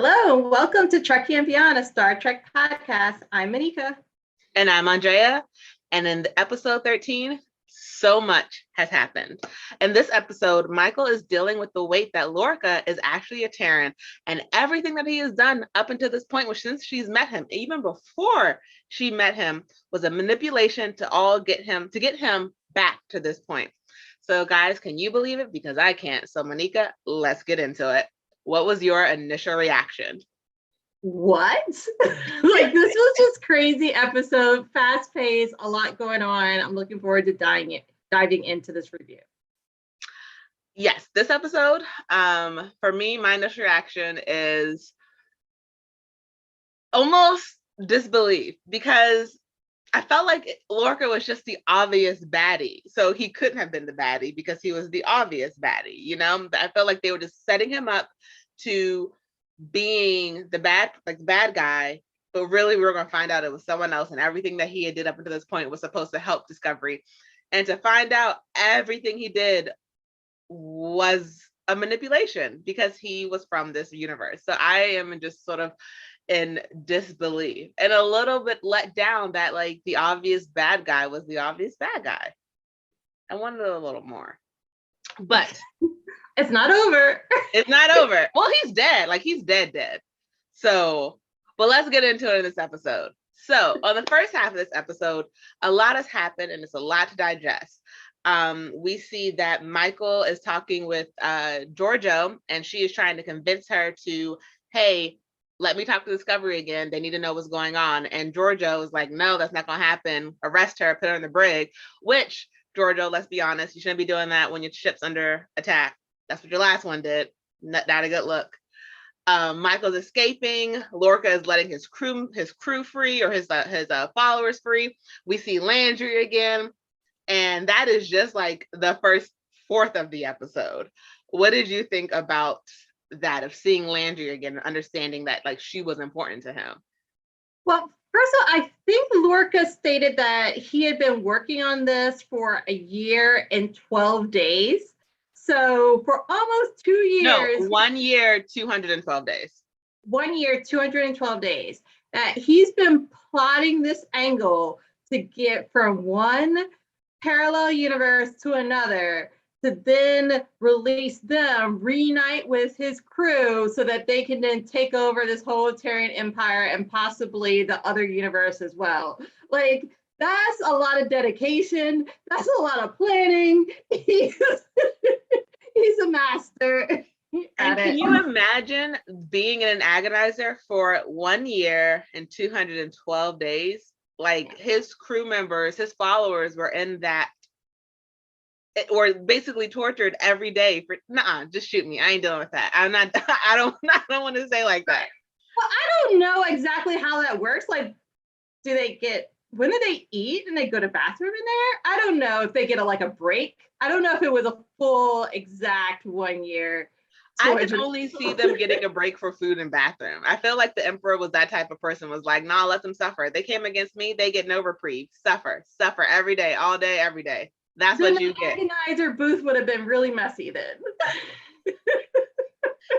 Hello, and welcome to Trekkie and Beyond, a Star Trek podcast. I'm Monica. And I'm Andrea. And in episode 13, so much has happened. In this episode, Michael is dealing with the weight that Lorca is actually a Terran, and everything that he has done up until this point, which since she's met him, even before she met him, was a manipulation to get him back to this point. So guys, can you believe it? Because I can't. So Monica, let's get into it. What was your initial reaction? What? This was just crazy episode, fast paced, a lot going on. I'm looking forward to diving into this review. Yes, this episode, for me, my initial reaction is almost disbelief, because I felt like Lorca was just the obvious baddie. So he couldn't have been the baddie because he was the obvious baddie, you know? I felt like they were just setting him up to being the bad guy, but really we were going to find out it was someone else, and everything that he did up until this point was supposed to help Discovery. And to find out everything he did was a manipulation because he was from this universe. So I am just sort of in disbelief and a little bit let down that like the obvious bad guy was the obvious bad guy. I wanted a little more, but it's not over. It's not over. Well, he's dead. Like he's dead. So, but let's get into it in this episode. So on the first half of this episode, a lot has happened and it's a lot to digest. We see that Michael is talking with Georgiou, and she is trying to convince her to, hey, let me talk to Discovery again. They need to know what's going on. And Georgiou is like, no, that's not going to happen. Arrest her, put her in the brig, which, Georgiou, let's be honest, you shouldn't be doing that when your ship's under attack. That's what your last one did. Not a good look. Michael's escaping. Lorca is letting his crew free, or his followers free. We see Landry again. And that is just like the first fourth of the episode. What did you think about that, of seeing Landry again and understanding that like she was important to him? Well, first of all, I think Lorca stated that he had been working on this for a year and 12 days. So for almost 2 years. No, 1 year, 212 days. 1 year, 212 days. That he's been plotting this angle to get from one parallel universe to another, to then release them, reunite with his crew so that they can then take over this whole Terran empire and possibly the other universe as well. Like, that's a lot of dedication. That's a lot of planning. He's a master. And can you imagine being in an agonizer for 1 year and 212 days? Like his crew members, his followers were in that, or basically tortured every day for, just shoot me. I ain't dealing with that. I don't want to say like that. Well, I don't know exactly how that works. Like, when do they eat and they go to bathroom in there? I don't know if they get a break. I don't know if it was a full exact 1 year. I can only see them getting a break for food and bathroom. I feel like the Emperor was that type of person, was like, nah, let them suffer. They came against me, they get no reprieve. Suffer every day, all day, every day. That's what you get. The agonizer booth would have been really messy then.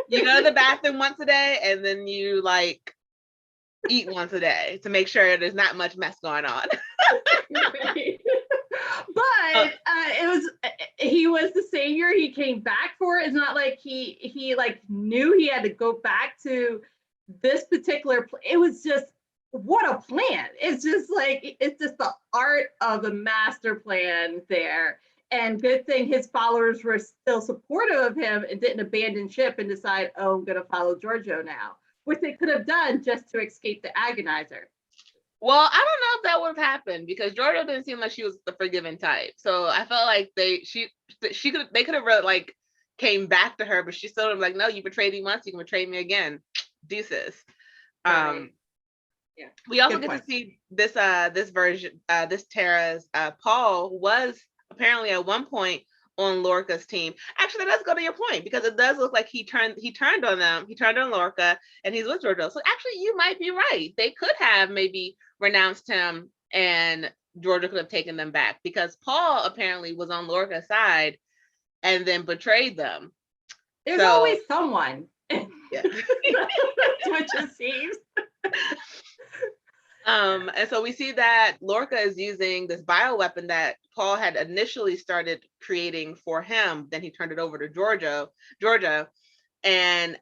You go to the bathroom once a day, and then you eat once a day to make sure there's not much mess going on. But he was the savior. He came back for it. It's not like he knew he had to go back to this particular it was just, what a plan. It's just the art of the master plan there. And good thing his followers were still supportive of him and didn't abandon ship and decide, oh, I'm gonna follow Georgiou now, which they could have done just to escape the agonizer. Well, I don't know if that would have happened, because Georgiou didn't seem like she was the forgiving type. So I felt like they could have really came back to her, but she still was like, no, you betrayed me once, you can betray me again. Deuces. Right. Yeah. We also get to see this version, this Terra's Paul was apparently at one point on Lorca's team. Actually, that does go to your point, because it does look like he turned on them. He turned on Lorca, and he's with Georgiou. So actually, you might be right. They could have maybe renounced him, and Georgiou could have taken them back, because Paul apparently was on Lorca's side and then betrayed them. There's always someone. Yeah. which it seems. And so we see that Lorca is using this bioweapon that Paul had initially started creating for him. Then he turned it over to Georgia, and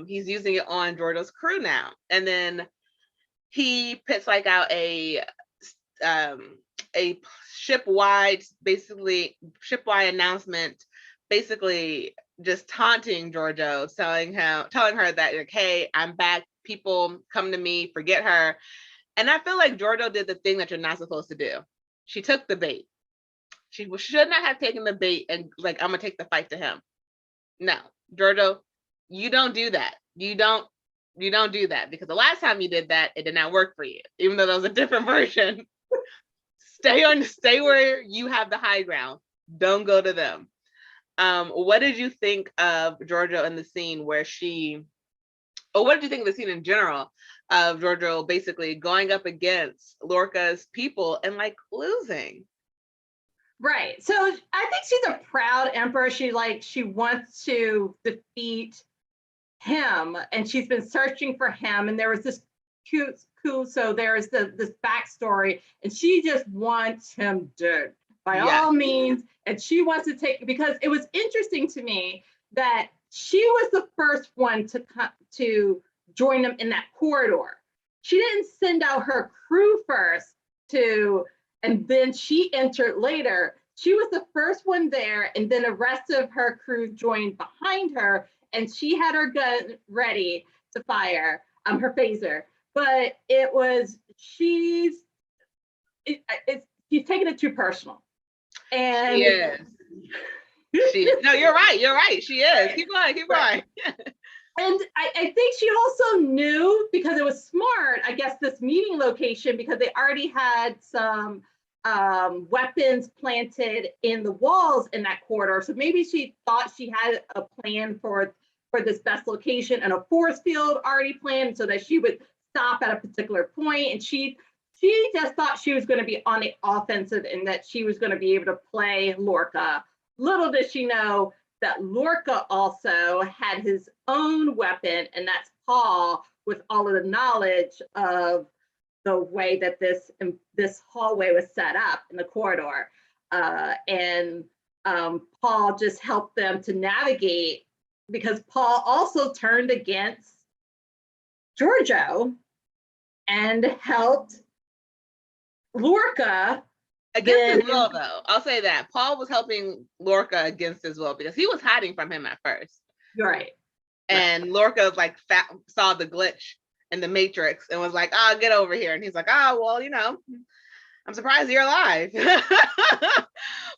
he's using it on Georgia's crew now. And then he puts like out a ship-wide announcement, basically just taunting Georgia, telling her that, like, hey, I'm back. People come to me, forget her. And I feel like Giorgio did the thing that you're not supposed to do. She took the bait. She should not have taken the bait and like, I'm gonna take the fight to him. No, Giorgio, you don't do that. You don't do that, because the last time you did that, it did not work for you. Even though that was a different version. Stay where you have the high ground. Don't go to them. What did you think of Giorgio in the scene where or what did you think of the scene in general of Giorgio basically going up against Lorca's people and like losing? Right. So I think she's a proud emperor. She wants to defeat him, and she's been searching for him. And there was this cute coup. So there's this backstory, and she just wants him dead by all means. And she wants to take, because it was interesting to me that she was the first one to join them in that corridor. She didn't send out her crew first and then she entered later. She was the first one there, and then the rest of her crew joined behind her, and she had her gun ready to fire, her phaser. But she's taking it too personal. And she is. No, you're right. She is. Keep going. And I think she also knew, because it was smart, I guess, this meeting location, because they already had some weapons planted in the walls in that corridor. So maybe she thought she had a plan for this best location and a force field already planned so that she would stop at a particular point. And she just thought she was going to be on the offensive and that she was going to be able to play Lorca. Little did she know that Lorca also had his own weapon, and that's Paul, with all of the knowledge of the way that this hallway was set up in the corridor. And Paul just helped them to navigate, because Paul also turned against Giorgio and helped Lorca. Against his will, though. I'll say that. Paul was helping Lorca against his will, because he was hiding from him at first. You're right. And Lorca saw the glitch in the Matrix and was like, "Oh, get over here." And he's like, "Oh, well, I'm surprised you're alive."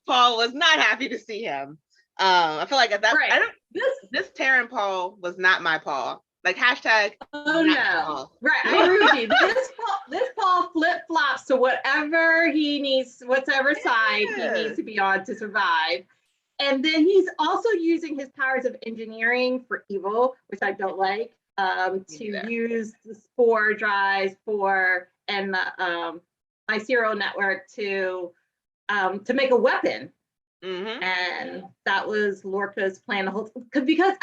Paul was not happy to see him. I feel like at that, right. This Terran Paul was not my Paul. Like, hashtag. Oh no! Paul. Right, I agree with you. This Paul flip flops to whatever he needs, whatever side he needs to be on to survive. And then he's also using his powers of engineering for evil, which I don't like. To use the spore drives and the my serial network to make a weapon. Mm-hmm. And that was Lorca's plan the whole, because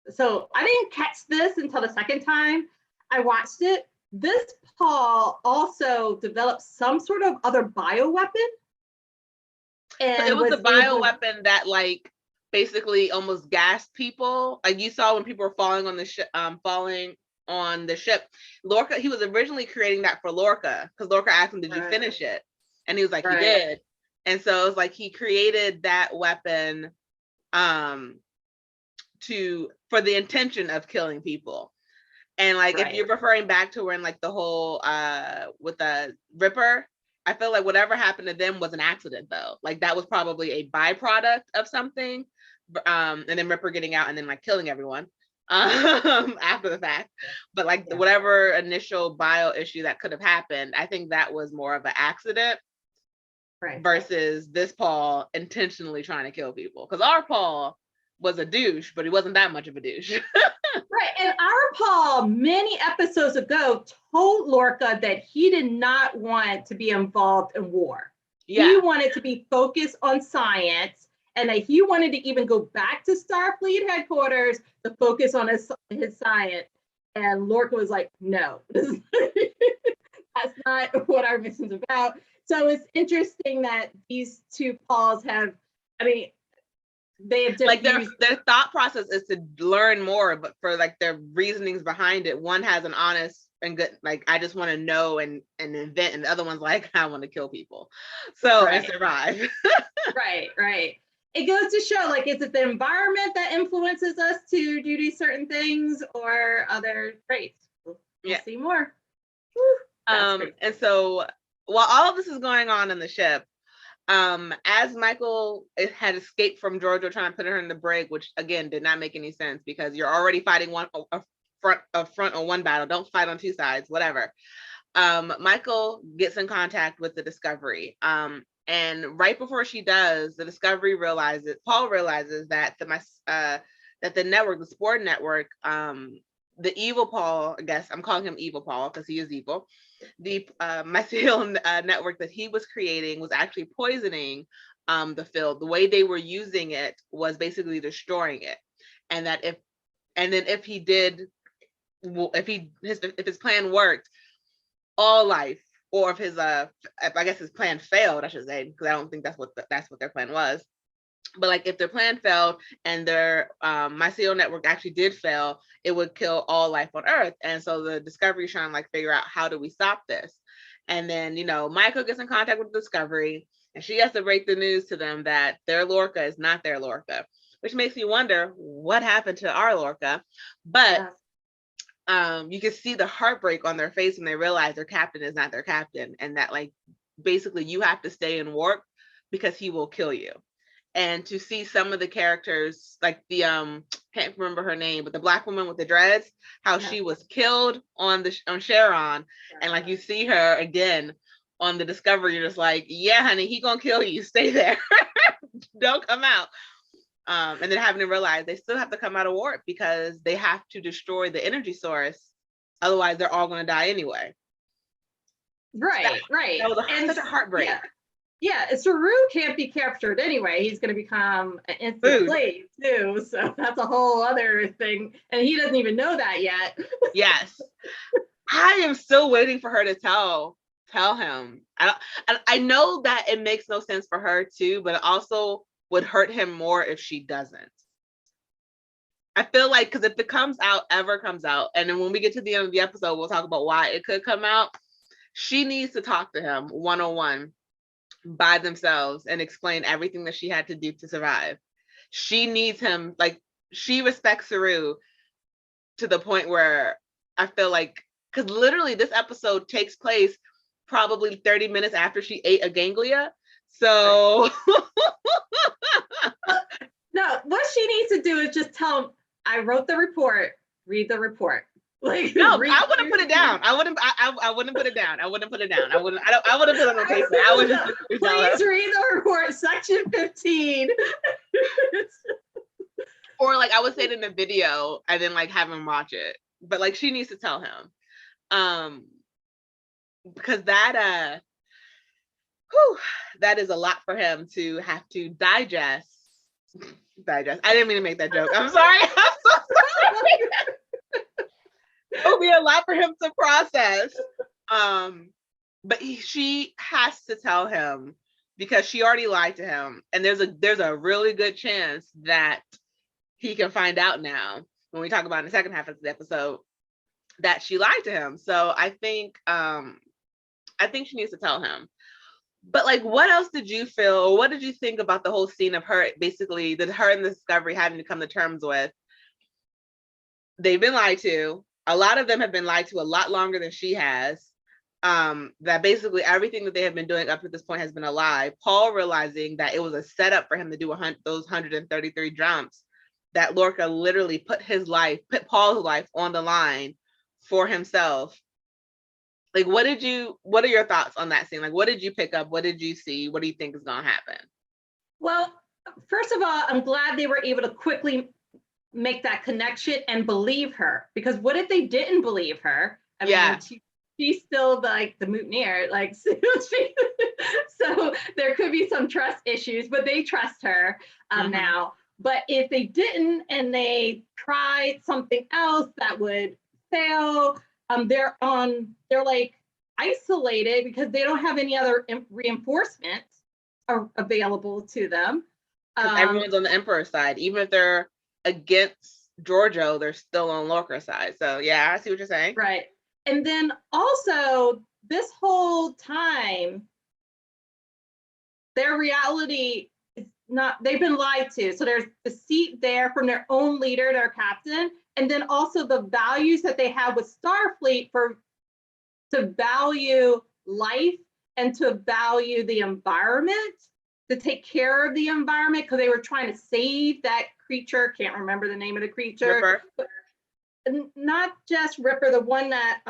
so I didn't catch this until the second time I watched it. This Paul also developed some sort of other bioweapon. And so it was a bioweapon that like basically almost gassed people. Like you saw when people were falling on the ship, Lorca, he was originally creating that for Lorca, because Lorca asked him, "Did you finish it?" And he was like, "He did." And so it's like he created that weapon for the intention of killing people. And like if you're referring back to when like the whole with the Ripper, I feel like whatever happened to them was an accident, though. Like that was probably a byproduct of something, and then Ripper getting out and then like killing everyone after the fact. But like whatever initial bio issue that could have happened, I think that was more of an accident versus this Paul intentionally trying to kill people. Because our Paul was a douche, but he wasn't that much of a douche. Right. And our Paul, many episodes ago, told Lorca that he did not want to be involved in war. Yeah. He wanted to be focused on science, and that he wanted to even go back to Starfleet headquarters to focus on his science. And Lorca was like, no, that's not what our mission's about. So it's interesting that these two Pauls have, I mean, they have like their thought process is to learn more, but for like their reasonings behind it, one has an honest and good, like, I just want to know and invent, and the other one's like, I want to kill people, so and survive. Right. It goes to show, like, is it the environment that influences us to do these certain things, or other traits? We'll see more. And so while all of this is going on in the ship, as Michael had escaped from Giorgio trying to put her in the brig, which again did not make any sense, because you're already fighting a front on one battle, don't fight on two sides, whatever. Michael gets in contact with the Discovery, and right before she does, the Discovery Paul realizes that the network, the Spore network, the evil Paul, I guess I'm calling him evil Paul because he is evil, the mycelial network that he was creating was actually poisoning the field. The way they were using it was basically destroying it, and that if his plan worked, all life, or if his plan failed, I should say, because I don't think that's what their plan was. But like, if their plan failed and their mycelial network actually did fail, it would kill all life on Earth. And so the Discovery is trying to like figure out, how do we stop this? And then, Michael gets in contact with the Discovery, and she has to break the news to them that their Lorca is not their Lorca, which makes me wonder what happened to our Lorca. But you can see the heartbreak on their face when they realize their captain is not their captain, and that like basically you have to stay in warp because he will kill you. And to see some of the characters, like the can't remember her name, but the Black woman with the dreads, how she was killed on Charon, and like you see her again on the Discovery, you're just like, yeah, honey, he gonna kill you. Stay there, don't come out. And then having to realize they still have to come out of warp because they have to destroy the energy source, otherwise they're all gonna die anyway. Right. That was such a heartbreak. Yeah, Saru can't be captured anyway. He's going to become an instant slave too. So that's a whole other thing. And he doesn't even know that yet. Yes. I am still waiting for her to tell him. I know that it makes no sense for her too, but it also would hurt him more if she doesn't. I feel like, because if it ever comes out, and then when we get to the end of the episode, we'll talk about why it could come out. She needs to talk to him one-on-one by themselves and explain everything that she had to do to survive. She needs him, like, she respects Saru to the point where I feel like, because literally this episode takes place probably 30 minutes after she ate a ganglia. So no, what she needs to do is just tell him, I wrote the report, read the report. Like, no, I wouldn't put it down. I wouldn't put it down. I wouldn't put it on the paper. I would just please read the report, section 15. Or like, I would say it in the video and then like have him watch it. But like, she needs to tell him. Because that is a lot for him to have to digest. I didn't mean to make that joke. I'm sorry. I'm so sorry. It'll be a lot for him to process. But she has to tell him, because she already lied to him, and there's a really good chance that he can find out now when we talk about in the second half of the episode that she lied to him. So I think she needs to tell him. But like, what else did you feel, or what did you think about the whole scene of her, basically, that her and the Discovery having to come to terms with? They've been lied to. A lot of them have been lied to a lot longer than she has. That basically everything that they have been doing up to this point has been a lie. Paul realizing that it was a setup for him to do those 133 jumps, that Lorca literally put Paul's life on the line for himself. Like, what are your thoughts on that scene? Like, what did you pick up? What did you see? What do you think is going to happen? Well, first of all, I'm glad they were able to quickly make that connection and believe her, because what if they didn't believe her? I mean, she's still like the mutineer, like, so there could be some trust issues, but they trust her now. But if they didn't, and they tried something else that would fail. They're like isolated because they don't have any other reinforcements available to them. Everyone's on the Emperor side. Even if they're against Giorgio, they're still on Lorca's side. So yeah, I see what you're saying. Right. And then also this whole time, their reality is not, they've been lied to. So there's deceit there from their own leader, their captain, and then also the values that they have with Starfleet to value life and to value the environment, to take care of the environment, because they were trying to save that creature. Can't remember the name of the creature. Ripper. But not just Ripper, the one that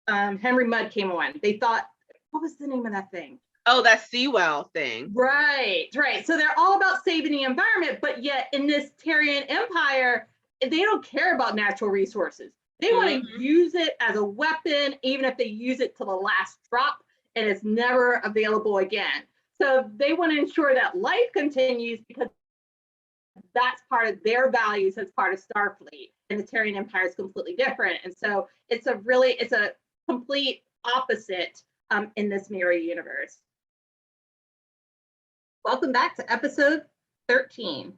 Henry Mudd came on. They thought, what was the name of that thing? Oh, that Seawell thing. Right. So they're all about saving the environment, but yet in this Terran Empire, they don't care about natural resources. They want to use it as a weapon, even if they use it to the last drop and it's never available again. So they want to ensure that life continues because that's part of their values as part of Starfleet. And the Terran Empire is completely different. And so it's a complete opposite in this mirror universe. Welcome back to episode 13.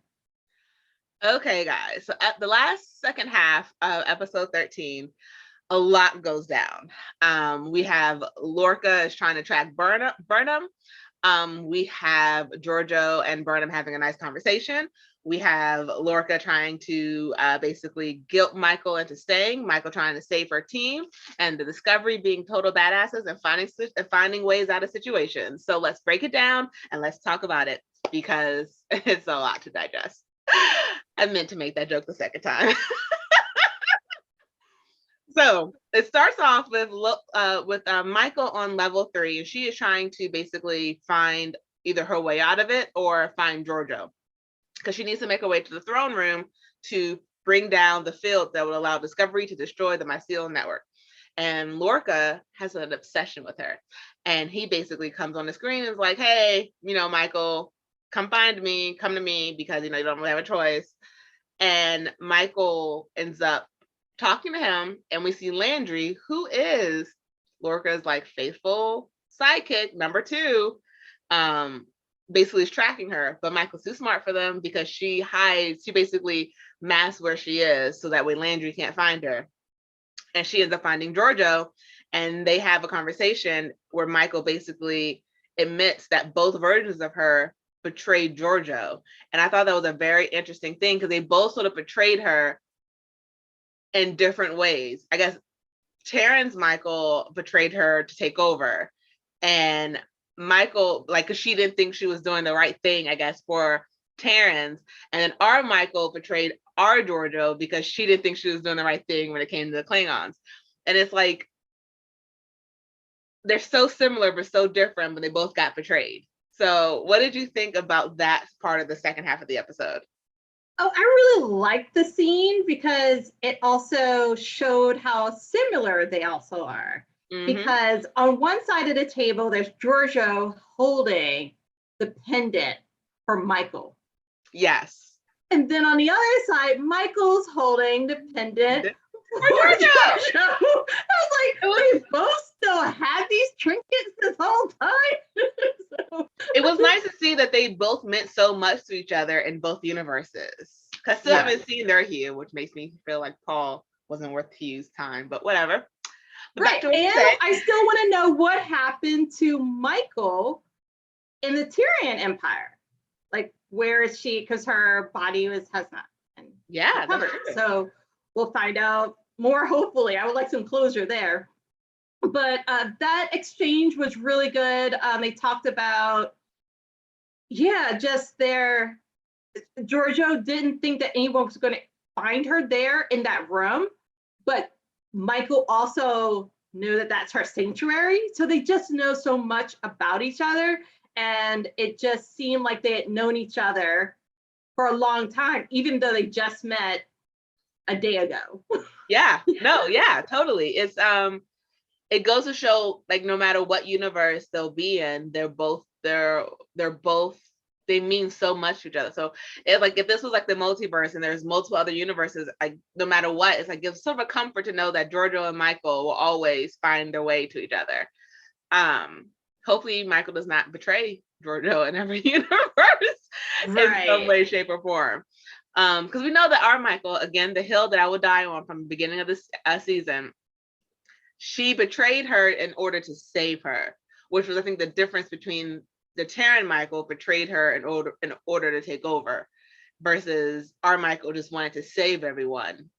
Okay, guys. So at the second half of episode 13, a lot goes down. We have Lorca is trying to track Burnham. We have Giorgio and Burnham having a nice conversation. We have Lorca trying to basically guilt Michael into staying, Michael trying to save her team, and the Discovery being total badasses and finding ways out of situations. So let's break it down and let's talk about it because it's a lot to digest. I meant to make that joke the second time. So it starts off with Michael on level 3, and she is trying to basically find either her way out of it or find Giorgio, because she needs to make her way to the throne room to bring down the field that would allow Discovery to destroy the mycelial network. And Lorca has an obsession with her, and he basically comes on the screen and is like, hey, Michael, come to me, because you don't really have a choice. And Michael ends up talking to him, and we see Landry, who is Lorca's like faithful sidekick number 2, basically is tracking her, but Michael's too smart for them because she basically masks where she is so that way Landry can't find her. And she ends up finding Giorgio, and they have a conversation where Michael basically admits that both versions of her betrayed Giorgio. And I thought that was a very interesting thing because they both sort of betrayed her in different ways. I guess Terran's Michael betrayed her to take over, and Michael, like, because she didn't think she was doing the right thing, I guess, for Terran's. And then our Michael betrayed our Giorgio because she didn't think she was doing the right thing when it came to the Klingons. And it's like, they're so similar but so different, but they both got betrayed. So what did you think about that part of the second half of the episode? Oh, I really liked the scene because it also showed how similar they also are. Because on one side of the table, there's Giorgio holding the pendant for Michael. Yes. And then on the other side, Michael's holding the pendant for Giorgio. I was like, they both still had these trinkets this whole time. So. It was nice to see that they both meant so much to each other in both universes. Because I still haven't seen their Hugh, which makes me feel like Paul wasn't worth Hugh's time, but whatever. Right, and I still want to know what happened to Michael in the Terran Empire. Like, where is she? Because her body has not been recovered. So we'll find out more, hopefully. I would like some closure there. But that exchange was really good. They talked about, just Giorgio didn't think that anyone was going to find her there in that room, but Michael also knew that that's her sanctuary. So they just know so much about each other. And it just seemed like they had known each other for a long time, even though they just met a day ago. Totally. It's it goes to show, like, no matter what universe they'll be in, they they mean so much to each other. So if this was like the multiverse and there's multiple other universes, like no matter what, it's like gives sort of a comfort to know that Giorgio and Michael will always find their way to each other. Hopefully Michael does not betray Giorgio in every universe in some way, shape, or form. Because we know that our Michael, again, the hill that I will die on from the beginning of this season, she betrayed her in order to save her, which was, I think, the difference between the Terran Michael betrayed her in order to take over, versus our Michael just wanted to save everyone.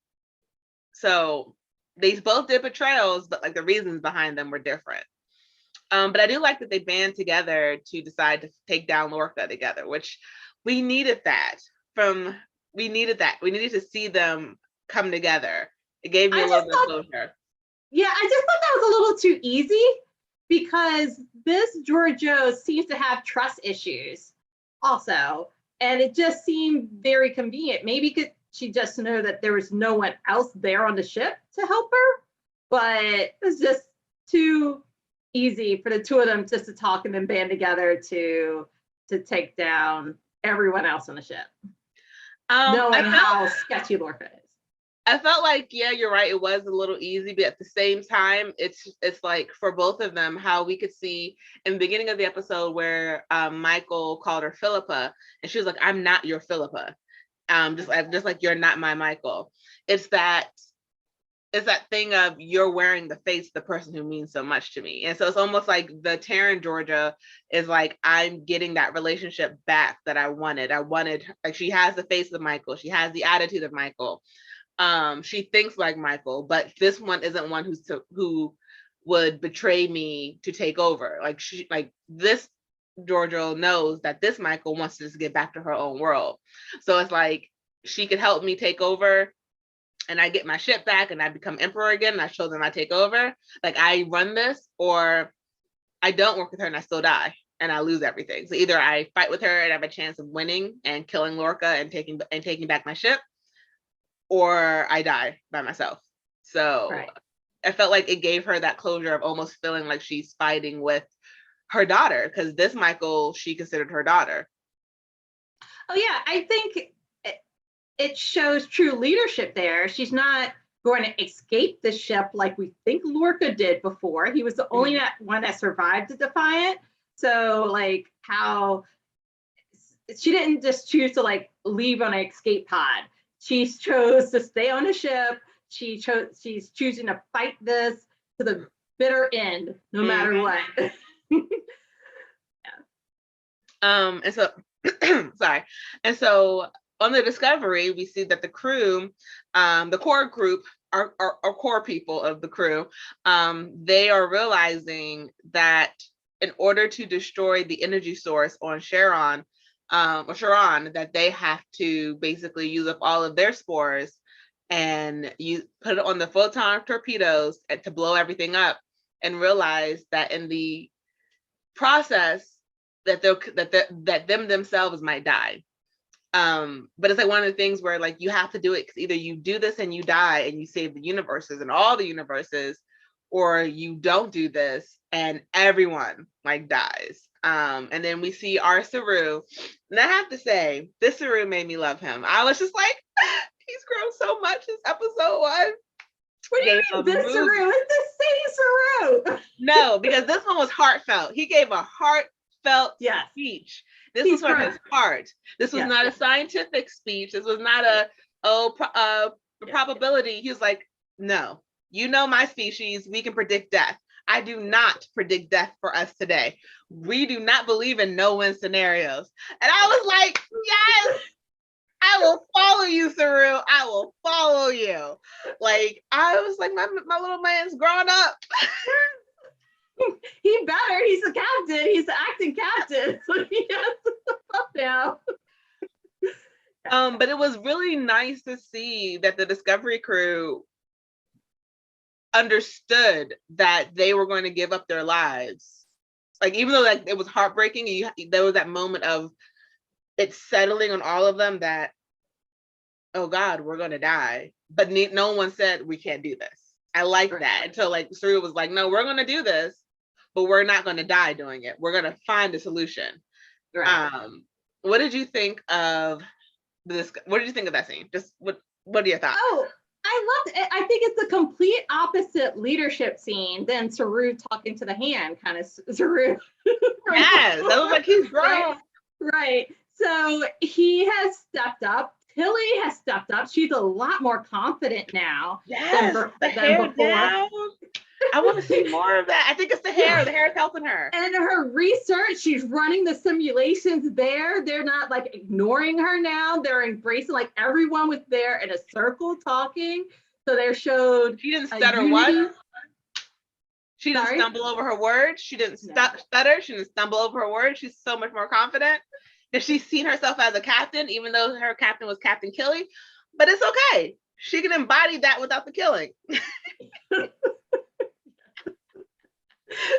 So they both did betrayals, but like the reasons behind them were different. But I do like that they band together to decide to take down Lorca together, which we needed that. We needed to see them come together. It gave me a little bit of closure. Yeah, I just thought that was a little too easy, because this Giorgio seems to have trust issues also. And it just seemed very convenient. Maybe could she just know that there was no one else there on the ship to help her? But it's just too easy for the two of them just to talk and then band together to take down everyone else on the ship. Knowing how sketchy Lorca is. I felt like, yeah, you're right. It was a little easy, but at the same time, it's like for both of them, how we could see in the beginning of the episode where Michael called her Philippa, and she was like, "I'm not your Philippa," just like you're not my Michael. It's that thing of you're wearing the face of the person who means so much to me, and so it's almost like the Terran Georgia is like, I'm getting that relationship back that I wanted. Like, she has the face of Michael, she has the attitude of Michael. She thinks like Michael, but this one isn't one who would betray me to take over. Like this Giorgio knows that this Michael wants to just get back to her own world. So it's like she could help me take over, and I get my ship back, and I become emperor again, and I show them I take over. Like, I run this, or I don't work with her and I still die and I lose everything. So either I fight with her and have a chance of winning and killing Lorca and taking back my ship, or I die by myself. So right. I felt like it gave her that closure of almost feeling like she's fighting with her daughter, because this Michael, she considered her daughter. Oh yeah, I think it shows true leadership there. She's not going to escape the ship like we think Lorca did before. He was the only one that survived the Defiant. So like how she didn't just choose to like leave on an escape pod. She chose to stay on the ship. She's choosing to fight this to the bitter end, no matter what. And so, sorry. And so on the Discovery, we see that the crew, the core group, our core people of the crew, they are realizing that in order to destroy the energy source on Charon, that they have to basically use up all of their spores and you put it on the photon torpedoes to blow everything up, and realize that in the process that them themselves might die. But it's like one of the things where like you have to do it, because either you do this and you die and you save the universes and all the universes, or you don't do this and everyone like dies. And then we see our Saru, and I have to say, this Saru made me love him. I was just like, he's grown so much since episode 1. What do you mean this Saru? It's the same Saru. No, because this one was heartfelt. He gave a heartfelt speech. This was from his heart. This was not a scientific speech. This was not a probability. He was like, no, you know my species. We can predict death. I do not predict death for us today. We do not believe in no-win scenarios. And I was like, yes, I will follow you, Saru. I will follow you. Like, I was like, my little man's growing up. He better. He's the captain. He's the acting captain. So he has to step up now. But it was really nice to see that the Discovery crew understood that they were going to give up their lives. Like, even though like it was heartbreaking, there was that moment of it settling on all of them that, oh God, we're going to die. But no one said we can't do this. I like that until like Saru was like, no, we're going to do this, but we're not going to die doing it. We're going to find a solution. what did you think of this? What did you think of that scene? Just what are your thoughts? Oh, I loved it. I think it's a complete opposite leadership scene than Saru talking to the hand, kind of Saru. Yes, I was like, he's grown. Right. So he has stepped up. Tilly has stepped up. She's a lot more confident now Yes, the than hair before. down. I want to see more of that. I think it's the hair. Yeah. The hair is helping her. And her research, she's running the simulations there. They're not like ignoring her now. They're embracing, like everyone was there in a circle talking. So they showed. She didn't stutter once. She didn't stumble over her words. She didn't stutter. She didn't stumble over her words. She's so much more confident. And she's seen herself as a captain, even though her captain was Captain Killy. But it's okay. She can embody that without the killing.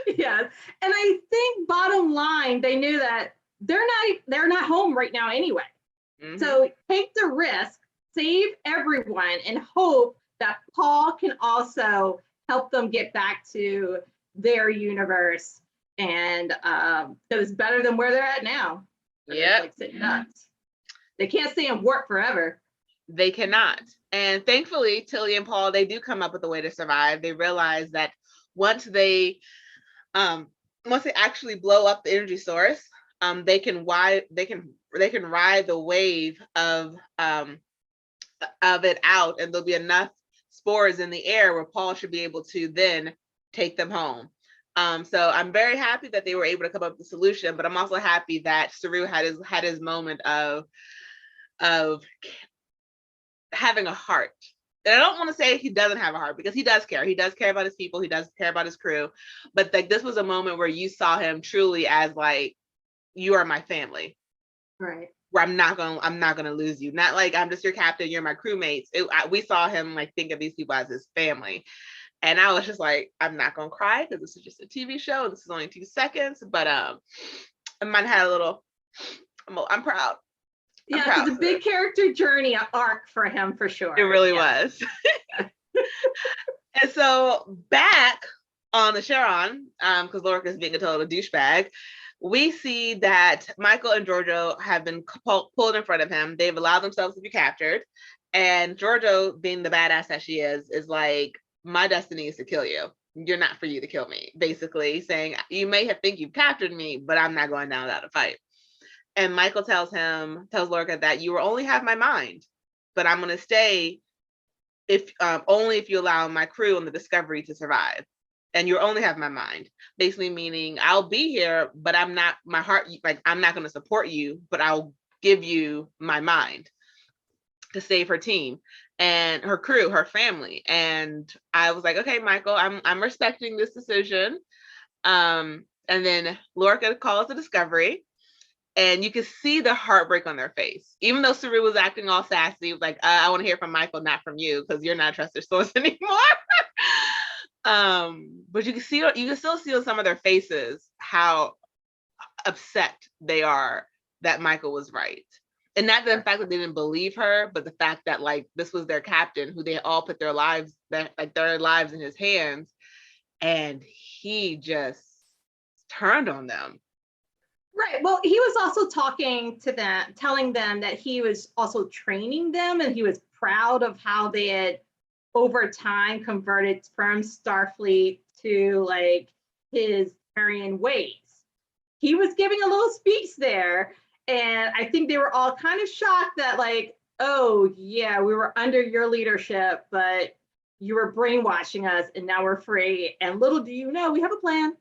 Yes. And I think bottom line, they knew that they're not home right now anyway. Mm-hmm. So take the risk, save everyone, and hope that Paul can also help them get back to their universe. And because it's better than where they're at now. Yeah. Like sitting ducks. They can't stay in warp forever. They cannot. And thankfully, Tilly and Paul, they do come up with a way to survive. They realize that once they actually blow up the energy source, they can ride the wave of it out, and there'll be enough spores in the air where Paul should be able to then take them home. So I'm very happy that they were able to come up with a solution, but I'm also happy that Saru had his moment of having a heart. And I don't want to say he doesn't have a heart, because he does care. He does care about his people. He does care about his crew. But like, this was a moment where you saw him truly as like, you are my family. Right. Where I'm not gonna lose you. Not like I'm just your captain, you're my crewmates. We saw him like think of these people as his family. And I was just like, I'm not gonna cry because this is just a TV show. This is only 2 seconds. But I might have a little, I'm proud. Yeah, it's a big character journey arc for him for sure. It really was. And so back on the Charon, because Lorca is being a total douchebag, we see that Michael and Georgiou have been pulled in front of him. They've allowed themselves to be captured. And Georgiou, being the badass that she is like, my destiny is to kill you. You're not for you to kill me. Basically saying, you may have think you've captured me, but I'm not going down without a fight. And Michael tells Lorca that you will only have my mind, but I'm going to stay only if you allow my crew and the Discovery to survive. And you only have my mind, basically meaning I'll be here, but I'm not my heart. Like, I'm not going to support you, but I'll give you my mind to save her team and her crew, her family. And I was like, okay, Michael, I'm respecting this decision. And then Lorca calls the Discovery. And you can see the heartbreak on their face. Even though Saru was acting all sassy, like, I want to hear from Michael, not from you, because you're not a trusted source anymore. But you can still see on some of their faces how upset they are that Michael was right. And not the fact that they didn't believe her, but the fact that like this was their captain who they all put their lives in his hands, and he just turned on them. Right. Well, he was also talking to them, telling them that he was also training them, and he was proud of how they had over time converted from Starfleet to like his Terran ways. He was giving a little speech there, and I think they were all kind of shocked that like, oh yeah, we were under your leadership, but you were brainwashing us, and now we're free. And little do you know, we have a plan.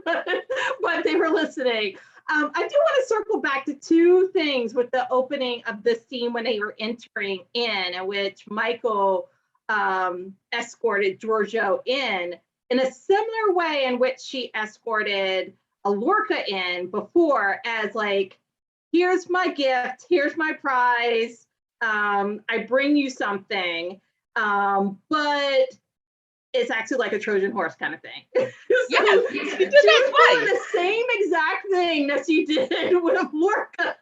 But they were listening. I do want to circle back to two things with the opening of the scene when they were entering in which Michael escorted Georgiou in a similar way in which she escorted Lorca in before, as like, here's my gift, here's my prize, I bring you something, but it's actually like a Trojan horse kind of thing. Yeah, she was doing the same exact thing that she did with Lorca.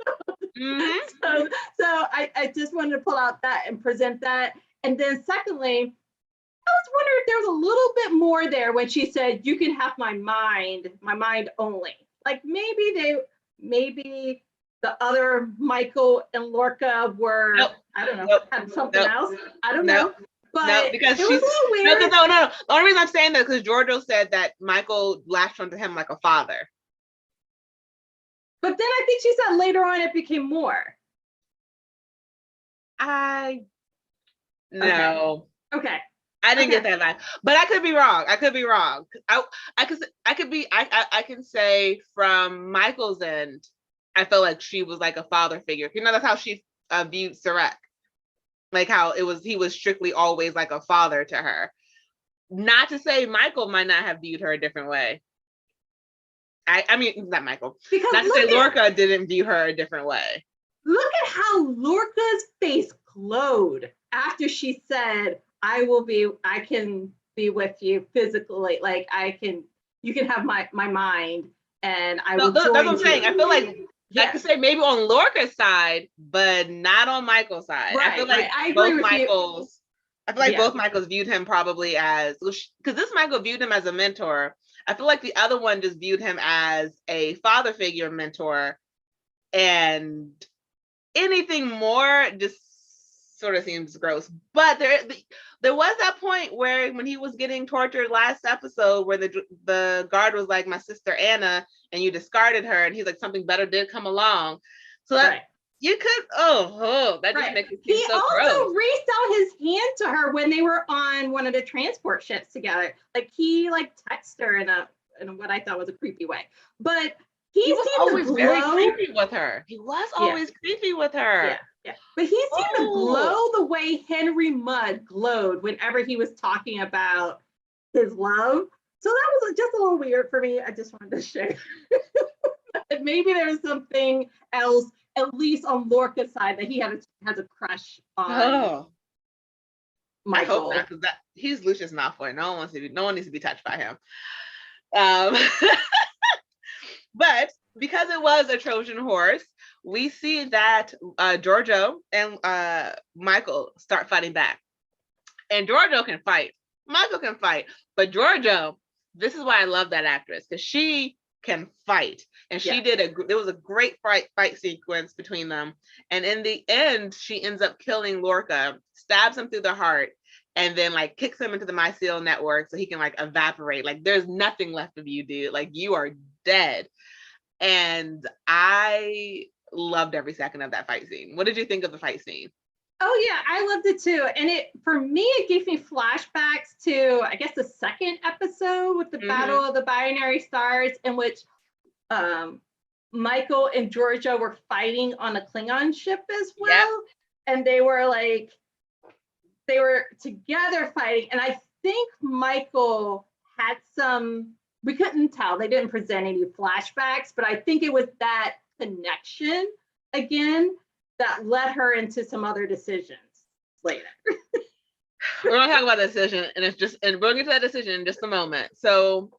Mm-hmm. So I just wanted to pull out that and present that. And then secondly, I was wondering if there was a little bit more there when she said, you can have my mind only. Like maybe the other Michael and Lorca were, Nope. I don't know, Nope. had something Nope. else. I don't Nope. know. But No, because it was a little weird. no. The only reason I'm saying that is because Giorgio said that Michael latched onto him like a father. But then I think she said later on it became more. No. Okay. I didn't get that vibe, but I could be wrong. I can say from Michael's end, I felt like she was like a father figure. You know, that's how she viewed Sarek. Like how he was strictly always like a father to her. Not to say Michael might not have viewed her a different way. I mean, not Michael. Because not to say Lorca didn't view her a different way. Look at how Lorca's face glowed after she said, I can be with you physically. Like you can have my mind and I will join you. That's what I'm saying. I feel like I could say maybe on Lorca's side, but not on Michael's side. Right, I feel like I agree with you. I feel like both Michaels viewed him probably as, because this Michael viewed him as a mentor. I feel like the other one just viewed him as a father figure mentor, and anything more just sort of seems gross. But there was that point where when he was getting tortured last episode where the guard was like, my sister Anna, and you discarded her, and he's like, something better did come along. So that you could, that just makes it seem so gross. He also reached out his hand to her when they were on one of the transport ships together. Like he touched her in what I thought was a creepy way. But he was always very creepy with her. He was always creepy with her. Yeah. But he seemed to glow the way Henry Mudd glowed whenever he was talking about his love. So that was just a little weird for me. I just wanted to share. Maybe there was something else, at least on Lorca's side, that he has a crush on. Michael. I hope not, because he's Lucius Malfoy. No one needs to be touched by him. But because it was a Trojan horse, we see that Giorgio and Michael start fighting back. And Giorgio can fight. Michael can fight. But Giorgio, this is why I love that actress, because she can fight. And she there was a great fight sequence between them. And in the end, she ends up killing Lorca, stabs him through the heart, and then kicks him into the mycelial network so he can evaporate. There's nothing left of you, dude. You are dead. And I loved every second of that fight scene. What did you think of the fight scene? Oh yeah, I loved it too. And for me, it gave me flashbacks to, I guess, the second episode with the Battle of the Binary Stars, in which Michael and Giorgio were fighting on a Klingon ship as well. Yep. And they were together fighting. And I think Michael had we couldn't tell. They didn't present any flashbacks, but I think it was that connection again that led her into some other decisions later. We're gonna talk about the decision, and we'll get to that decision in just a moment. So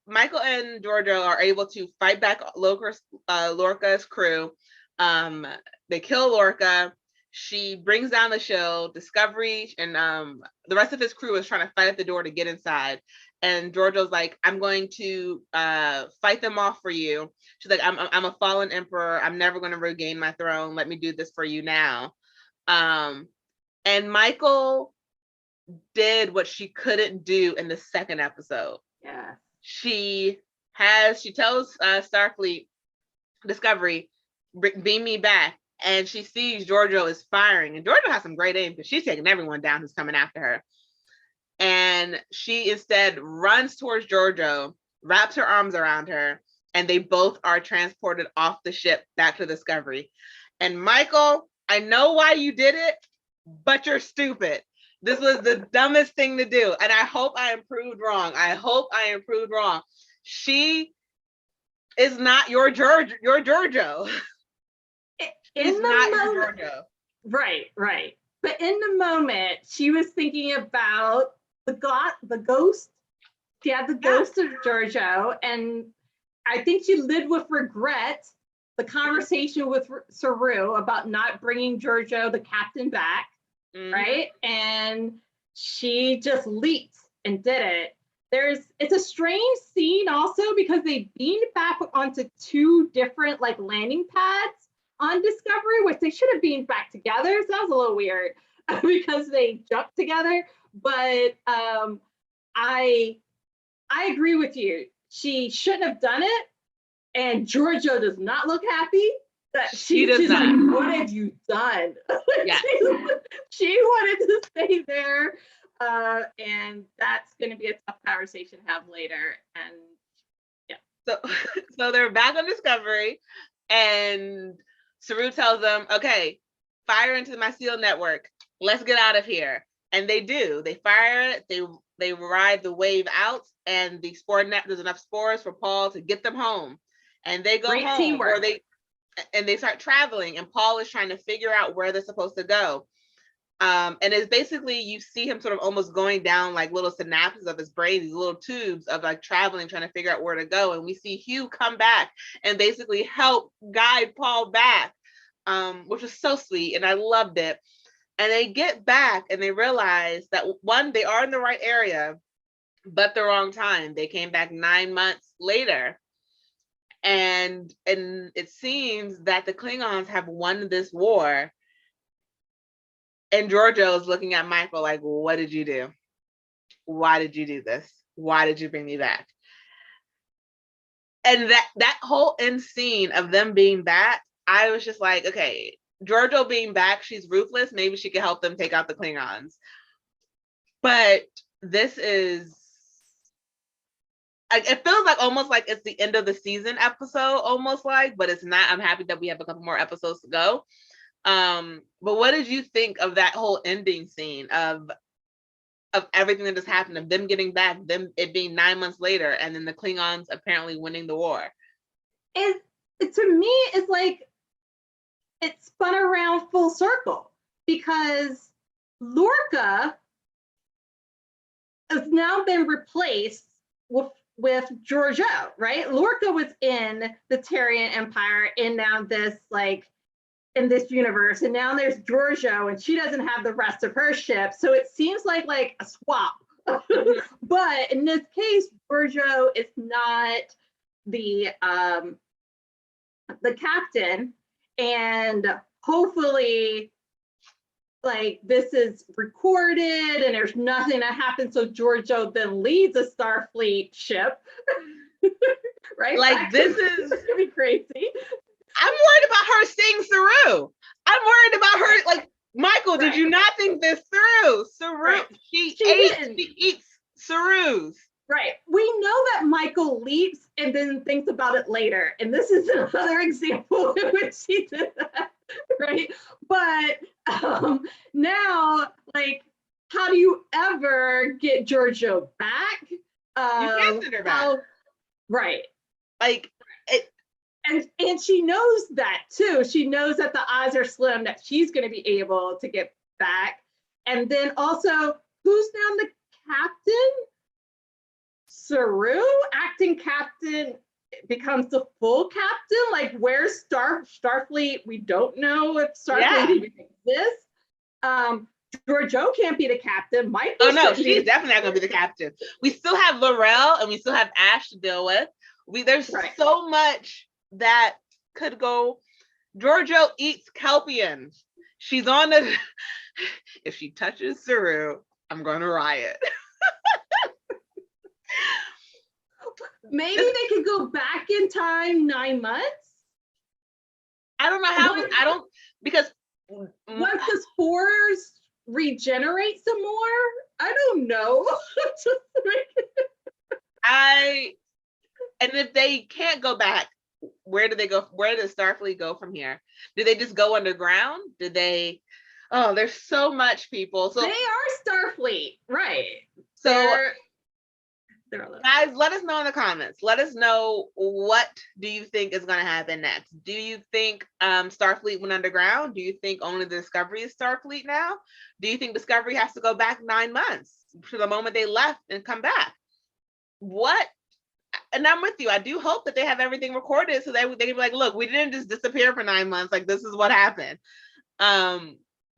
Michael and Giorgio are able to fight back Lorca's crew. They kill Lorca. She brings down the shield. Discovery and the rest of his crew is trying to fight at the door to get inside. And Giorgio's like, I'm going to fight them off for you. She's like, I'm a fallen emperor. I'm never going to regain my throne. Let me do this for you now. And Michael did what she couldn't do in the second episode. Yeah. She tells Starfleet Discovery, beam me back. And she sees Giorgio is firing. And Giorgio has some great aim because she's taking everyone down who's coming after her. And she instead runs towards Giorgio, wraps her arms around her, and they both are transported off the ship back to Discovery. And Michael, I know why you did it, but you're stupid. This was the dumbest thing to do. And I hope I am proved wrong. She is not your Giorgio. It's not your Giorgio. Right. But in the moment, she was thinking about the ghost. She had the ghost of Giorgio, and I think she lived with regret the conversation with Saru about not bringing Giorgio, the captain, back, right? And she just leaped and did it. it's a strange scene also because they beamed back onto two different like landing pads on Discovery, which they should have beamed back together. So that was a little weird because they jumped together. But I agree with you. She shouldn't have done it. And Giorgio does not look happy. That she's not. like, what have you done? Yeah. she wanted to stay there. And that's going to be a tough conversation to have later. And so they're back on Discovery, and Saru tells them, okay, fire into the mycelial network. Let's get out of here. And they do. They fire it. They ride the wave out, and the spore net, there's enough spores for Paul to get them home. And they go home. Teamwork. Or they start traveling, and Paul is trying to figure out where they're supposed to go. And it's basically, you see him sort of almost going down like little synapses of his brain, these little tubes of like traveling, trying to figure out where to go. And we see Hugh come back and basically help guide Paul back, which was so sweet. And I loved it. And they get back and they realize that one, they are in the right area, but the wrong time. They came back 9 months later. And it seems that the Klingons have won this war. And Giorgio is looking at Michael like, what did you do? Why did you do this? Why did you bring me back? And that whole end scene of them being back, I was just like, okay, Giorgio being back, she's ruthless. Maybe she could help them take out the Klingons. But this is, it feels like almost like it's the end of the season episode, almost like, but it's not. I'm happy that we have a couple more episodes to go. But what did you think of that whole ending scene of everything that just happened, of them getting back, them it being 9 months later, and then the Klingons apparently winning the war? To me, it's like it spun around full circle because Lorca has now been replaced with Giorgio, right? Lorca was in the Terran Empire, and now this like in this universe, and now there's Giorgio, and she doesn't have the rest of her ship, so it seems like a swap. But in this case, Giorgio is not the captain, and hopefully like this is recorded and there's nothing that happens, so Giorgio then leads a Starfleet ship. Right? Like, this is gonna be crazy. I'm worried about her seeing Saru. I'm worried about her, like, Michael, Right. Did you not think this through? Saru, Right. she eats Sarus. Right. We know that Michael leaps and then thinks about it later. And this is another example in which she did that. Right. But now, like, how do you ever get Giorgio back? You can't send her back. Right. Like, and she knows that too. She knows that the odds are slim that she's going to be able to get back. And then also, who's now the captain? Saru, acting captain, becomes the full captain. Like, where's Starfleet? We don't know if Starfleet even exists. Giorgio can't be the captain. Michael. Oh no, she's definitely not going to be the captain. We still have Laurel and we still have Ash to deal with. There's so much that could go. Giorgio eats Kelpians. She's on the. If she touches Saru, I'm going to riot. Maybe they could go back in time 9 months. I don't know how. Because once the spores regenerate some more, I don't know. And if they can't go back, where do they go? Where does Starfleet go from here? Do they just go underground? Do they? Oh, there's so much, people. So they are Starfleet, right? So, guys, let us know in the comments. Let us know, what do you think is going to happen next? Do you think Starfleet went underground? Do you think only the Discovery is Starfleet now? Do you think Discovery has to go back 9 months to the moment they left and come back? What? And I'm with you. I do hope that they have everything recorded so that they can be like, look, we didn't just disappear for 9 months. Like, this is what happened.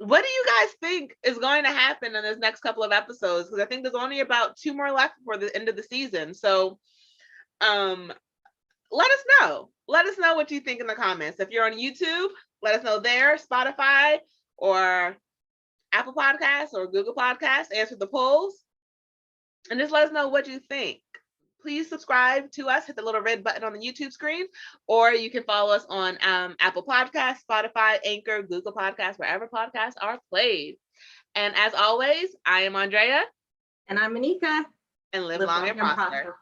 what do you guys think is going to happen in this next couple of episodes? Because I think there's only about 2 more left before the end of the season. So let us know. Let us know what you think in the comments. If you're on YouTube, let us know there, Spotify, or Apple Podcasts or Google Podcasts. Answer the polls and just let us know what you think. Please subscribe to us. Hit the little red button on the YouTube screen, or you can follow us on Apple Podcasts, Spotify, Anchor, Google Podcasts, wherever podcasts are played. And as always, I am Andrea. And I'm Anika. And live long and prosper.